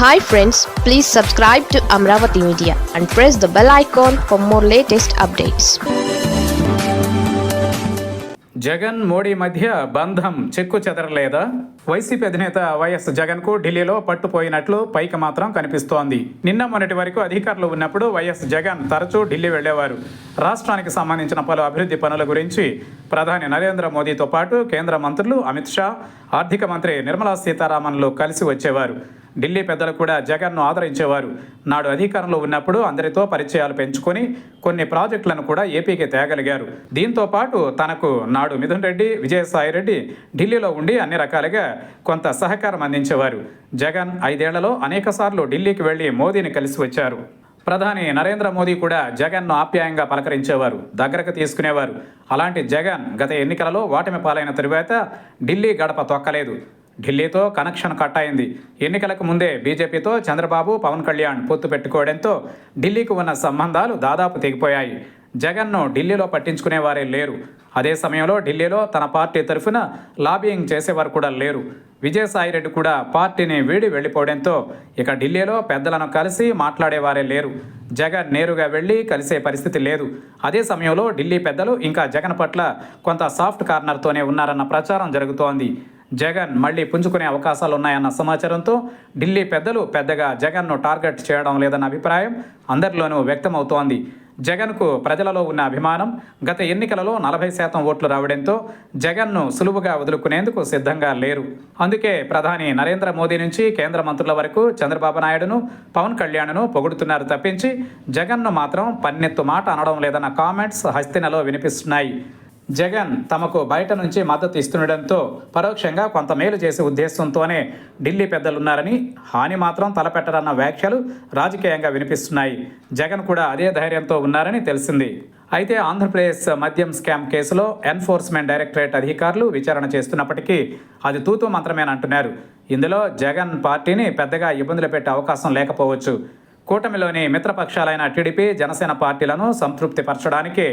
Hi friends, please subscribe to Amravati Media and press the bell icon for more latest updates. Jagan Modi మధ్య బంధం చెక్కు చెదరలేదా? YCP అధినేత YS Jagan కు ఢిల్లీలో పట్టుపోయినట్లు పైకి మాత్రం కనిపిస్తోంది. నిన్న మొన్నటి వరకు అధికారులు ఉన్నప్పుడు వైఎస్ జగన్ తరచూ ఢిల్లీ వెళ్లేవారు. రాష్ట్రానికి సంబంధించిన పలు అభివృద్ధి పనుల గురించి ప్రధాని నరేంద్ర మోదీతో పాటు కేంద్ర మంత్రులు అమిత్ షా, ఆర్థిక మంత్రి నిర్మలా సీతారామన్లు కలిసి వచ్చేవారు. ఢిల్లీ పెద్దలు కూడా జగన్ను ఆదరించేవారు. నాడు అధికారంలో ఉన్నప్పుడు అందరితో పరిచయాలు పెంచుకొని కొన్ని ప్రాజెక్టులను కూడా ఏపీకి తేగలిగారు. దీంతో పాటు తనకు నాడు మిథున్ రెడ్డి, విజయసాయిరెడ్డి ఢిల్లీలో ఉండి అన్ని రకాలుగా కొంత సహకారం అందించేవారు. జగన్ 5 ఏళ్లలో అనేకసార్లు ఢిల్లీకి వెళ్లి మోదీని కలిసి వచ్చారు. ప్రధాని నరేంద్ర మోదీ కూడా జగన్ను ఆప్యాయంగా పలకరించేవారు, దగ్గరకు తీసుకునేవారు. అలాంటి జగన్ గత ఎన్నికలలో ఓటమి పాలైన తరువాత ఢిల్లీ గడప తొక్కలేదు. ఢిల్లీతో కనెక్షన్ కట్ అయింది. ఎన్నికలకు ముందే బీజేపీతో చంద్రబాబు, పవన్ కళ్యాణ్ పొత్తు పెట్టుకోవడంతో ఢిల్లీకి ఉన్న సంబంధాలు దాదాపు తెగిపోయాయి. జగన్ను ఢిల్లీలో పట్టించుకునేవారే లేరు. అదే సమయంలో ఢిల్లీలో తన పార్టీ తరఫున లాబియింగ్ చేసేవారు కూడా లేరు. విజయసాయిరెడ్డి కూడా పార్టీని వీడి వెళ్ళిపోవడంతో ఇక ఢిల్లీలో పెద్దలను కలిసి మాట్లాడేవారే లేరు. జగన్ నేరుగా వెళ్ళి కలిసే పరిస్థితి లేదు. అదే సమయంలో ఢిల్లీ పెద్దలు ఇంకా జగన్ పట్ల కొంత సాఫ్ట్ కార్నర్తోనే ఉన్నారన్న ప్రచారం జరుగుతోంది. జగన్ మళ్లీ పుంజుకునే అవకాశాలున్నాయన్న సమాచారంతో ఢిల్లీ పెద్దలు పెద్దగా జగన్ను టార్గెట్ చేయడం లేదన్న అభిప్రాయం అందరిలోనూ వ్యక్తమవుతోంది. జగన్కు ప్రజలలో ఉన్న అభిమానం గత ఎన్నికలలో 40% ఓట్లు రావడంతో జగన్ను సులువుగా వదులుకునేందుకు సిద్ధంగా లేరు. అందుకే ప్రధాని నరేంద్ర మోదీ నుంచి కేంద్ర మంత్రుల వరకు చంద్రబాబు నాయుడును, పవన్ కళ్యాణ్ను పొగుడుతున్నారు తప్పించి జగన్ను మాత్రం పన్నెత్తు మాట అనడం లేదన్న కామెంట్స్ హస్తినలో వినిపిస్తున్నాయి. జగన్ తమకు బయట నుంచి మద్దతు ఇస్తుండటంతో పరోక్షంగా కొంత మేలు చేసే ఉద్దేశంతోనే ఢిల్లీ పెద్దలున్నారని, హాని మాత్రం తలపెట్టరన్న వ్యాఖ్యలు రాజకీయంగా వినిపిస్తున్నాయి. జగన్ కూడా అదే ధైర్యంతో ఉన్నారని తెలిసింది. అయితే ఆంధ్రప్రదేశ్ మద్యం స్కామ్ కేసులో ఎన్ఫోర్స్మెంట్ డైరెక్టరేట్ అధికారులు విచారణ చేస్తున్నప్పటికీ అది తూతూ మంత్రమేనంటున్నారు. ఇందులో జగన్ పార్టీని పెద్దగా ఇబ్బందులు పెట్టే అవకాశం లేకపోవచ్చు. కూటమిలోని మిత్రపక్షాలైన టీడీపీ, జనసేన పార్టీలను సంతృప్తిపరచడానికి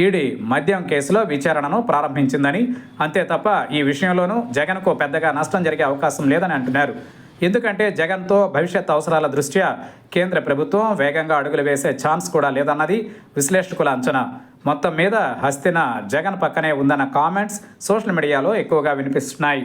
ఈడీ మద్యం కేసులో విచారణను ప్రారంభించిందని, అంతే తప్ప ఈ విషయంలోనూ జగన్కు పెద్దగా నష్టం జరిగే అవకాశం లేదని అంటున్నారు. ఎందుకంటే జగన్తో భవిష్యత్ అవసరాల దృష్ట్యా కేంద్ర ప్రభుత్వం వేగంగా అడుగులు వేసే ఛాన్స్ కూడా లేదన్నది విశ్లేషకుల అంచనా. మొత్తం మీద హస్తిన జగన్ పక్కనే ఉందన్న కామెంట్స్ సోషల్ మీడియాలో ఎక్కువగా వినిపిస్తున్నాయి.